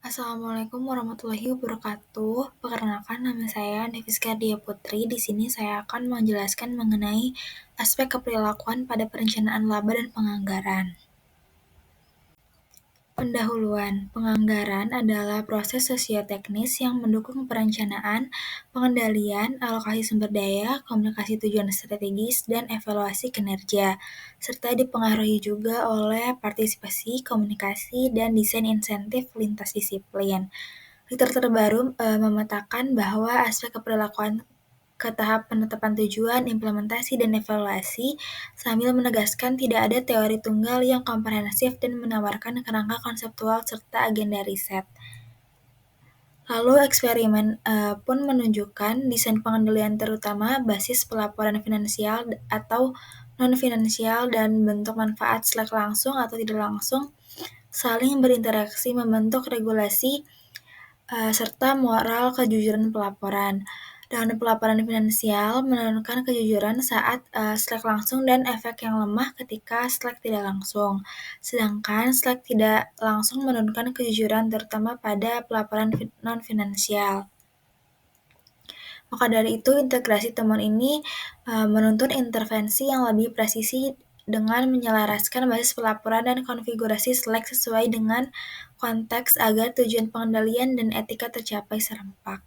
Assalamualaikum warahmatullahi wabarakatuh. Perkenalkan nama saya Deviska Dia Putri. Di sini saya akan menjelaskan mengenai aspek keperilakuan pada perencanaan laba dan penganggaran. Pendahuluan, penganggaran adalah proses sosioteknis yang mendukung perencanaan, pengendalian, alokasi sumber daya, komunikasi tujuan strategis, dan evaluasi kinerja, serta dipengaruhi juga oleh partisipasi, komunikasi, dan desain insentif lintas disiplin. Literatur terbaru memetakan bahwa aspek keperilakuan ke tahap penetapan tujuan, implementasi, dan evaluasi, sambil menegaskan tidak ada teori tunggal yang komprehensif dan menawarkan kerangka konseptual serta agenda riset. Lalu eksperimen pun menunjukkan desain pengendalian terutama basis pelaporan finansial atau non-finansial dan bentuk manfaat langsung atau tidak langsung saling berinteraksi membentuk regulasi serta moral kejujuran pelaporan. Dengan pelaporan finansial menurunkan kejujuran saat langsung dan efek yang lemah ketika tidak langsung. Sedangkan tidak langsung menurunkan kejujuran terutama pada pelaporan non-finansial. Maka dari itu, integrasi temuan ini menuntut intervensi yang lebih presisi dengan menyelaraskan basis pelaporan dan konfigurasi sesuai dengan konteks agar tujuan pengendalian dan etika tercapai serempak.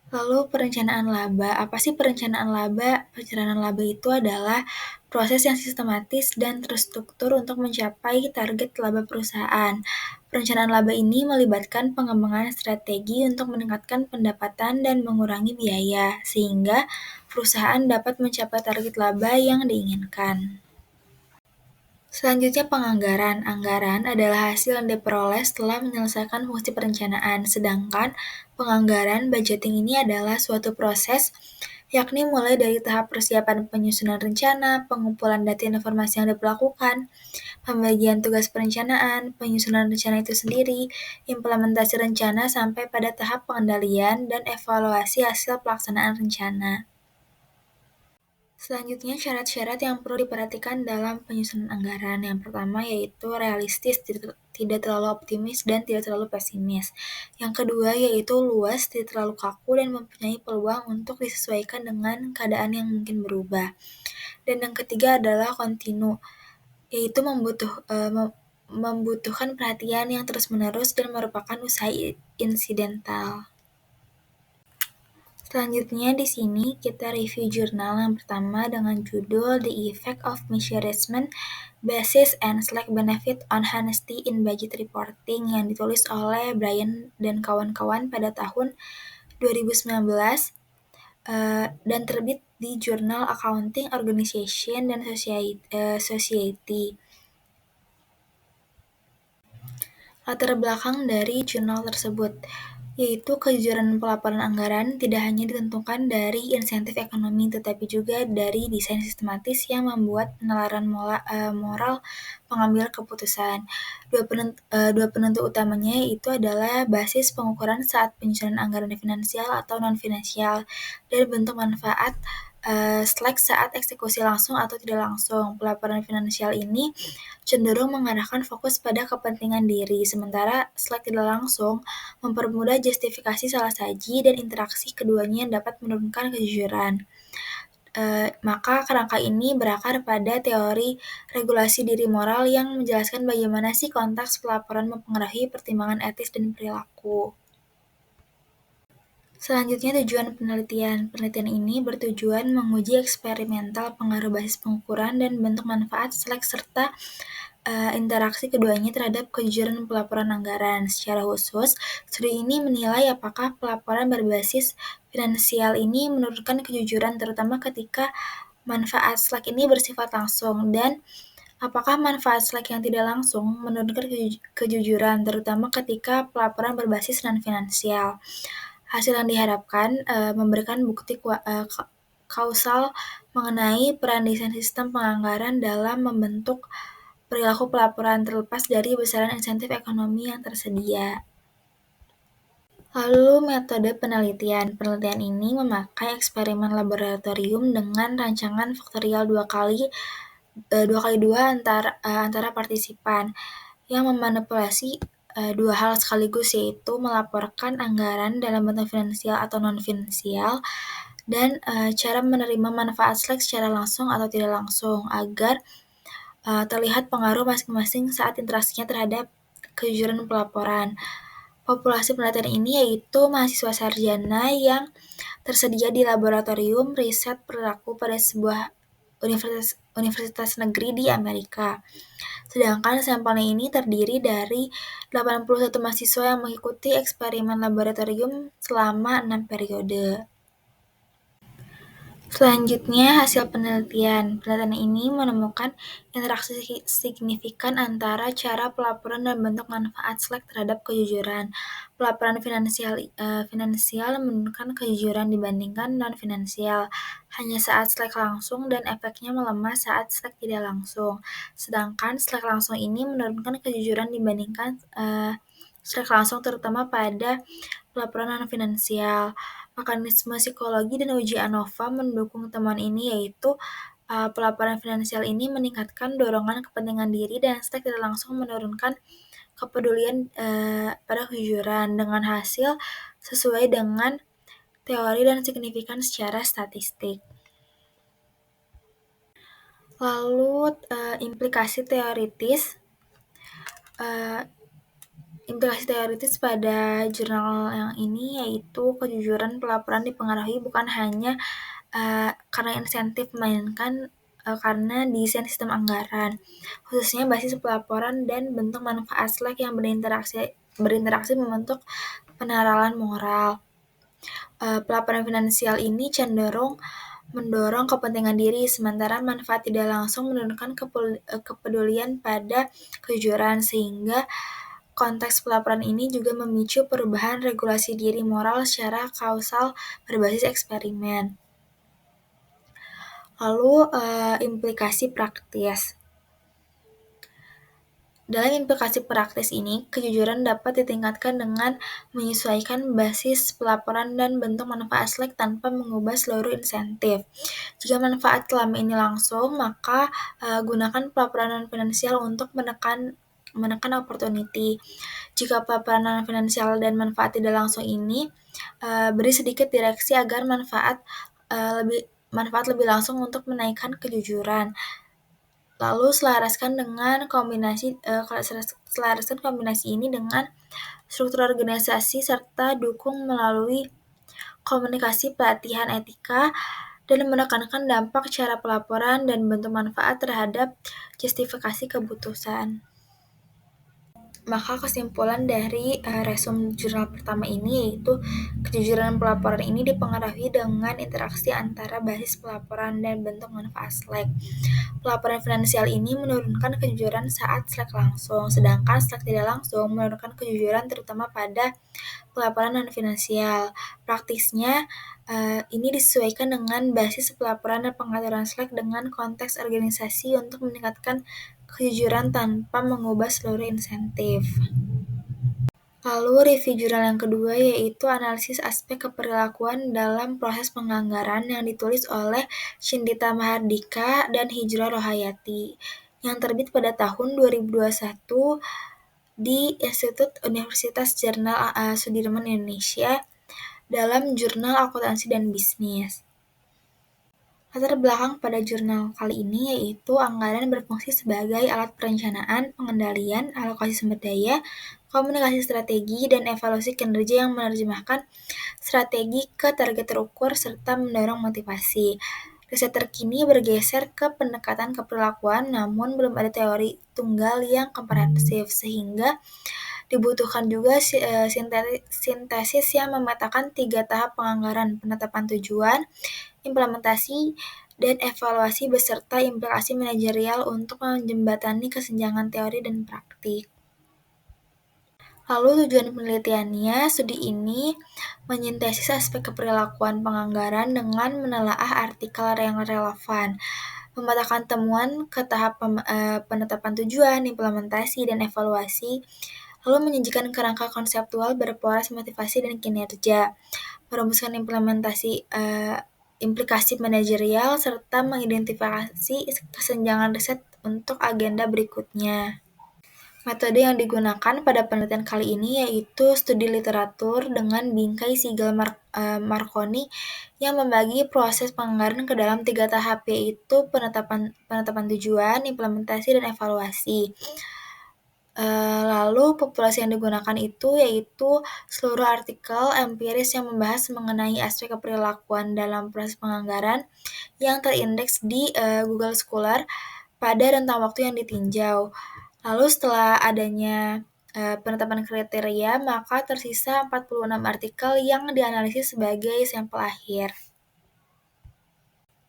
Lalu perencanaan laba. Apa sih perencanaan laba? Perencanaan laba itu adalah proses yang sistematis dan terstruktur untuk mencapai target laba perusahaan. Perencanaan laba ini melibatkan pengembangan strategi untuk meningkatkan pendapatan dan mengurangi biaya, sehingga perusahaan dapat mencapai target laba yang diinginkan. Selanjutnya penganggaran. Anggaran adalah hasil yang diperoleh setelah menyelesaikan fungsi perencanaan, sedangkan penganggaran budgeting ini adalah suatu proses yakni mulai dari tahap persiapan penyusunan rencana, pengumpulan data informasi yang dilakukan, pembagian tugas perencanaan, penyusunan rencana itu sendiri, implementasi rencana sampai pada tahap pengendalian dan evaluasi hasil pelaksanaan rencana. Selanjutnya, syarat-syarat yang perlu diperhatikan dalam penyusunan anggaran. Yang pertama yaitu realistis, tidak terlalu optimis dan tidak terlalu pesimis. Yang kedua yaitu luas, tidak terlalu kaku dan mempunyai peluang untuk disesuaikan dengan keadaan yang mungkin berubah. Dan yang ketiga adalah kontinu, yaitu membutuhkan perhatian yang terus-menerus dan merupakan usaha insidental. Selanjutnya di sini kita review jurnal yang pertama dengan judul The Effect of Measurement Basis and Benefit on Honesty in Budget Reporting yang ditulis oleh Brian dan kawan-kawan pada tahun 2019 dan terbit di Journal Accounting Organization dan Society. Latar belakang dari jurnal tersebut yaitu kejujuran pelaporan anggaran tidak hanya ditentukan dari insentif ekonomi, tetapi juga dari desain sistematis yang membuat penalaran moral pengambil keputusan. Dua penentu utamanya itu adalah basis pengukuran saat penyusunan anggaran finansial atau non-finansial dan bentuk manfaat saat eksekusi langsung atau tidak langsung. Pelaporan finansial ini cenderung mengarahkan fokus pada kepentingan diri, sementara tidak langsung mempermudah justifikasi salah saji dan interaksi keduanya dapat menurunkan kejujuran. Maka kerangka ini berakar pada teori regulasi diri moral yang menjelaskan bagaimana sih konteks pelaporan mempengaruhi pertimbangan etis dan perilaku. Selanjutnya tujuan penelitian. Penelitian ini bertujuan menguji eksperimental pengaruh basis pengukuran dan bentuk manfaat serta interaksi keduanya terhadap kejujuran pelaporan anggaran. Secara khusus, studi ini menilai apakah pelaporan berbasis finansial ini menurunkan kejujuran terutama ketika manfaat ini bersifat langsung dan apakah manfaat yang tidak langsung menurunkan kejujuran terutama ketika pelaporan berbasis non-finansial. Hasil yang diharapkan memberikan bukti kausal mengenai peran desain sistem penganggaran dalam membentuk perilaku pelaporan terlepas dari besaran insentif ekonomi yang tersedia. Lalu metode penelitian. Penelitian ini memakai eksperimen laboratorium dengan rancangan faktorial 2x2 antara partisipan yang memanipulasi dua hal sekaligus, yaitu melaporkan anggaran dalam bentuk finansial atau non-finansial, dan cara menerima manfaat Slack secara langsung atau tidak langsung, agar terlihat pengaruh masing-masing saat interaksinya terhadap kejujuran pelaporan. Populasi penelitian ini yaitu mahasiswa sarjana yang tersedia di laboratorium riset perilaku pada sebuah universitas negeri di Amerika. Sedangkan sampelnya ini terdiri dari 81 mahasiswa yang mengikuti eksperimen laboratorium selama 6 periode. Selanjutnya, hasil penelitian. Penelitian ini menemukan interaksi signifikan antara cara pelaporan dan bentuk manfaat Slack terhadap kejujuran. Pelaporan finansial menunjukkan kejujuran dibandingkan non-finansial, hanya saat Slack langsung dan efeknya melemah saat Slack tidak langsung. Sedangkan Slack langsung ini menurunkan kejujuran dibandingkan Slack langsung, terutama pada pelaporan non-finansial. Mekanisme psikologi dan uji ANOVA mendukung temuan ini, yaitu pelaporan finansial ini meningkatkan dorongan kepentingan diri dan Slack tidak langsung menurunkan kepedulian pada kejujuran, dengan hasil sesuai dengan teori dan signifikan secara statistik. Lalu implikasi teoritis pada jurnal yang ini yaitu kejujuran pelaporan dipengaruhi bukan hanya karena insentif, melainkan karena desain sistem anggaran, khususnya basis pelaporan dan bentuk manfaat Slack yang berinteraksi membentuk peneralan moral. Pelaporan finansial ini cenderung mendorong kepentingan diri, sementara manfaat tidak langsung menurunkan kepedulian pada kejujuran, sehingga konteks pelaporan ini juga memicu perubahan regulasi diri moral secara kausal berbasis eksperimen. Lalu implikasi praktis. Dalam implikasi praktis ini, kejujuran dapat ditingkatkan dengan menyesuaikan basis pelaporan dan bentuk manfaat Slack tanpa mengubah seluruh insentif. Jika manfaat selama ini langsung, maka gunakan pelaporan non-finansial untuk menekan opportunity. Jika pelaporan non-finansial dan manfaat tidak langsung ini, beri sedikit direksi agar manfaat lebih langsung untuk menaikkan kejujuran. Lalu selaraskan kombinasi ini dengan struktur organisasi serta dukung melalui komunikasi pelatihan etika dan menekankan dampak cara pelaporan dan bentuk manfaat terhadap justifikasi keputusan. Maka kesimpulan dari resum jurnal pertama ini yaitu kejujuran pelaporan ini dipengaruhi dengan interaksi antara basis pelaporan dan bentuk manfaat Slack. Pelaporan finansial ini menurunkan kejujuran saat Slack langsung, sedangkan Slack tidak langsung menurunkan kejujuran terutama pada pelaporan non-finansial. Praktisnya, ini disesuaikan dengan basis pelaporan dan pengaturan Slack dengan konteks organisasi untuk meningkatkan kejujuran tanpa mengubah seluruh insentif. Lalu review jurnal yang kedua yaitu analisis aspek keperilakuan dalam proses penganggaran yang ditulis oleh Shindita Mahardika dan Hijrah Rohayati yang terbit pada tahun 2021 di Institut Universitas Jenderal Sudirman Indonesia dalam jurnal Akuntansi dan Bisnis. Latar belakang pada jurnal kali ini yaitu anggaran berfungsi sebagai alat perencanaan, pengendalian, alokasi sumber daya, komunikasi strategi, dan evaluasi kinerja yang menerjemahkan strategi ke target terukur serta mendorong motivasi. Riset terkini bergeser ke pendekatan keperilakuan, namun belum ada teori tunggal yang komprehensif, sehingga dibutuhkan juga sintesis yang memetakan 3 tahap penganggaran: penetapan tujuan, implementasi, dan evaluasi beserta implikasi manajerial untuk menjembatani kesenjangan teori dan praktik. Lalu tujuan penelitiannya, studi ini menyintesis aspek keperilakuan penganggaran dengan menelaah artikel yang relevan, memetakan temuan ke tahap penetapan tujuan, implementasi, dan evaluasi, lalu menyajikan kerangka konseptual berporas motivasi dan kinerja, merumuskan implikasi manajerial, serta mengidentifikasi kesenjangan riset untuk agenda berikutnya. Metode yang digunakan pada penelitian kali ini yaitu studi literatur dengan bingkai Marconi yang membagi proses penganggaran ke dalam 3 tahap, yaitu penetapan tujuan, implementasi, dan evaluasi. Lalu populasi yang digunakan itu yaitu seluruh artikel empiris yang membahas mengenai aspek keperilakuan dalam proses penganggaran yang terindeks di Google Scholar pada rentang waktu yang ditinjau. Lalu setelah adanya penetapan kriteria, maka tersisa 46 artikel yang dianalisis sebagai sampel akhir.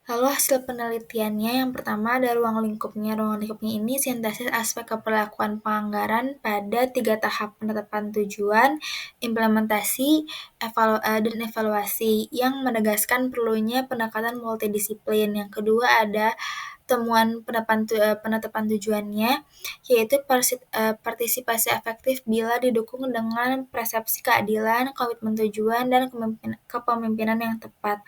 Lalu hasil penelitiannya yang pertama ada ruang lingkupnya. Ruang lingkupnya ini sintesis aspek keperlakuan penganggaran pada 3 tahap penetapan tujuan, implementasi, dan evaluasi yang menegaskan perlunya pendekatan multidisiplin. Yang kedua ada temuan penetapan tujuannya, yaitu partisipasi efektif bila didukung dengan persepsi keadilan, komitmen tujuan, dan kepemimpinan yang tepat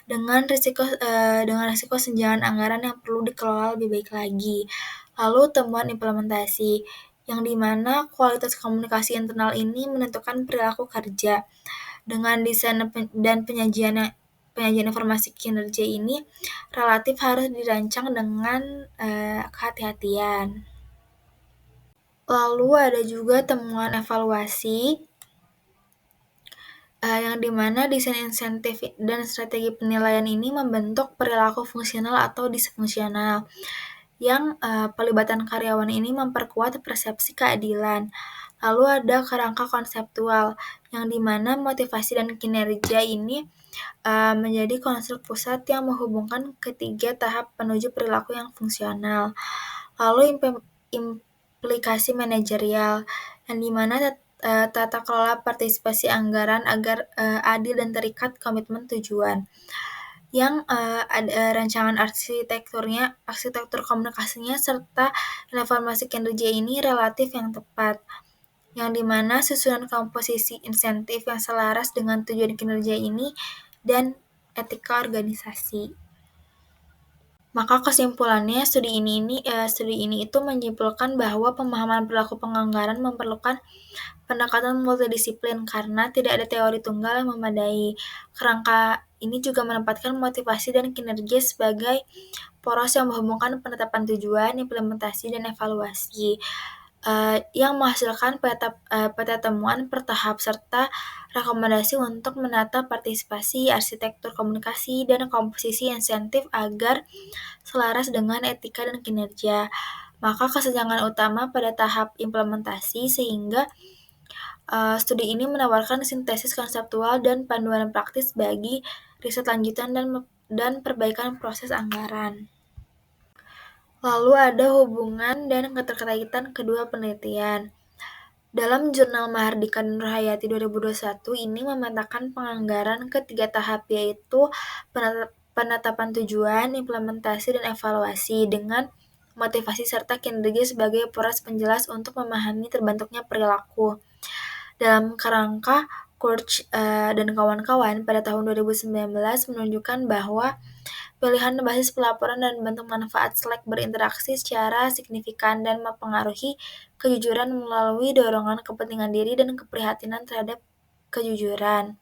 dengan risiko senjangan anggaran yang perlu dikelola lebih baik lagi. Lalu temuan implementasi, yang dimana kualitas komunikasi internal ini menentukan perilaku kerja. Dengan desain dan penyajian informasi kinerja ini relatif harus dirancang dengan kehati-hatian. Lalu ada juga temuan evaluasi, yang dimana desain insentif dan strategi penilaian ini membentuk perilaku fungsional atau disfungsional, yang pelibatan karyawan ini memperkuat persepsi keadilan. Lalu ada kerangka konseptual, yang dimana motivasi dan kinerja ini menjadi konstruk pusat yang menghubungkan ketiga tahap menuju perilaku yang fungsional. Lalu implikasi manajerial, yang dimana tata kelola partisipasi anggaran agar adil dan terikat komitmen tujuan. Yang ada rancangan arsitektur komunikasinya, serta reformasi kinerja ini relatif yang tepat. Yang dimana susunan komposisi insentif yang selaras dengan tujuan kinerja ini dan etika organisasi. Maka kesimpulannya, studi ini itu menyimpulkan bahwa pemahaman perilaku penganggaran memerlukan pendekatan multidisiplin karena tidak ada teori tunggal yang memadai. Kerangka ini juga menempatkan motivasi dan kinerja sebagai poros yang menghubungkan penetapan tujuan, implementasi, dan evaluasi, yang menghasilkan peta temuan per tahap serta rekomendasi untuk menata partisipasi, arsitektur komunikasi, dan komposisi insentif agar selaras dengan etika dan kinerja. Maka kesenjangan utama pada tahap implementasi, sehingga studi ini menawarkan sintesis konseptual dan panduan praktis bagi riset lanjutan dan perbaikan proses anggaran. Lalu ada hubungan dan keterkaitan kedua penelitian. Dalam jurnal Mahardika dan Nurhayati 2021 ini memetakan penganggaran ketiga tahap, yaitu penetapan tujuan, implementasi, dan evaluasi dengan motivasi serta kinerja sebagai poros penjelas untuk memahami terbentuknya perilaku. Dalam kerangka Kurtz dan kawan-kawan pada tahun 2019 menunjukkan bahwa pilihan basis pelaporan dan bentuk manfaat Slack berinteraksi secara signifikan dan mempengaruhi kejujuran melalui dorongan kepentingan diri dan keprihatinan terhadap kejujuran,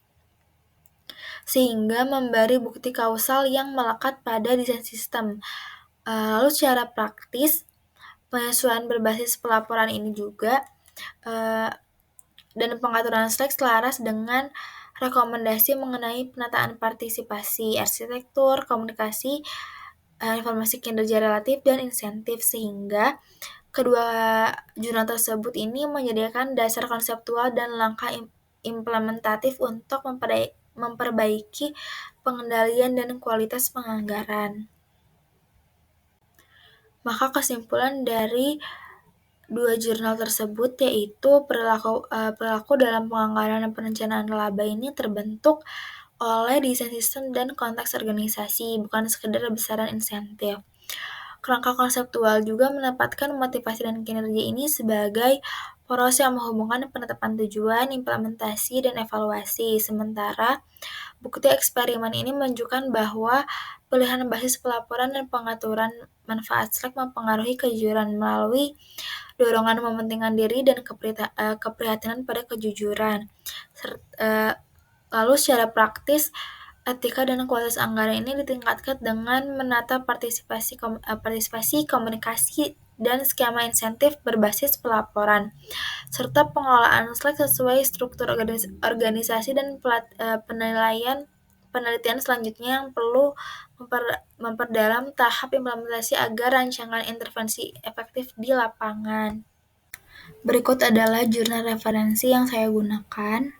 sehingga memberi bukti kausal yang melekat pada desain sistem. Lalu secara praktis, penyesuaian berbasis pelaporan ini juga dan pengaturan Slack selaras dengan rekomendasi mengenai penataan partisipasi, arsitektur, komunikasi, informasi kinerja relatif, dan insentif, sehingga kedua jurnal tersebut ini menyediakan dasar konseptual dan langkah implementatif untuk memperbaiki pengendalian dan kualitas penganggaran. Maka kesimpulan dari dua jurnal tersebut yaitu perilaku dalam penganggaran dan perencanaan laba ini terbentuk oleh desain sistem dan konteks organisasi, bukan sekedar besaran insentif. Kerangka konseptual juga menempatkan motivasi dan kinerja ini sebagai poros yang menghubungkan penetapan tujuan, implementasi, dan evaluasi. Sementara bukti eksperimen ini menunjukkan bahwa pilihan basis pelaporan dan pengaturan manfaat Slack mempengaruhi kejujuran melalui dorongan mementingkan diri dan keprihatinan pada kejujuran. Lalu secara praktis, etika dan kualitas anggaran ini ditingkatkan dengan menata partisipasi komunikasi dan skema insentif berbasis pelaporan, serta pengelolaan Slack sesuai struktur organisasi dan penelitian selanjutnya yang perlu memperdalam tahap implementasi agar rancangan intervensi efektif di lapangan. Berikut adalah jurnal referensi yang saya gunakan.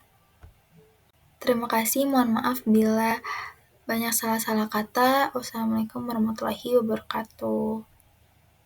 Terima kasih, mohon maaf bila banyak salah-salah kata. Wassalamualaikum warahmatullahi wabarakatuh.